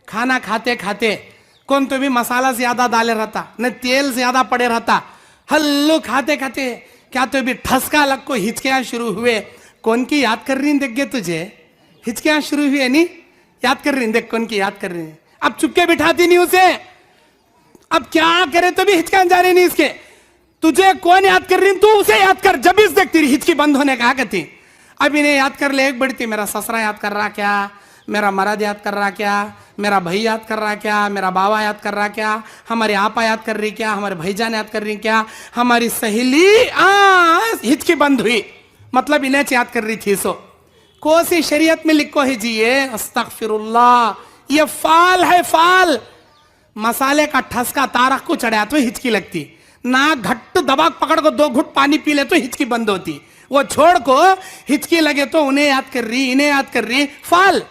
खाना खाते खाते कौन तो भी मसाला ज्यादा डाले रहता, न तेल ज्यादा पड़े रहता, हल्लो खाते खाते क्या तो भी ठसका लग को हिचकियां शुरू हुए। कौन की याद कर रही देख गे तुझे, हिचकियां शुरू हुए नहीं, याद कर रही देख कौन की याद कर रही। अब चुपके बिठाती नहीं उसे, अब क्या करे तो भी हिचकियां जा रही नहीं इसके। तुझे कौन याद कर रही, तू उसे याद कर, जब इस देख तेरी हिचकी बंद होने का कहती। अब इन्हें याद कर ले एक बढ़ती, मेरा ससरा याद कर रहा क्या, मेरा मर्द याद कर रहा क्या, मेरा भाई याद कर रहा क्या, मेरा बाबा याद कर रहा क्या, हमारे आपा याद कर रही क्या, हमारे भाईजान याद कर रही क्या, हमारी सहेली हिचकी बंद हुई, मतलब इन्हें याद कर रही थी। सो कोसी शरीयत में लिखो है जी ये अस्तगफिरुल्लाह, ये फाल है फाल। मसाले का ठसका तारक को चढ़ा तो हिचकी लगती, ना घट्ट दबा पकड़ को 2 घुट पानी पी ले तो हिचकी बंद होती। वो छोड़ को हिचकी लगे तो उन्हें याद कर रही, इन्हें याद कर रही, फाल।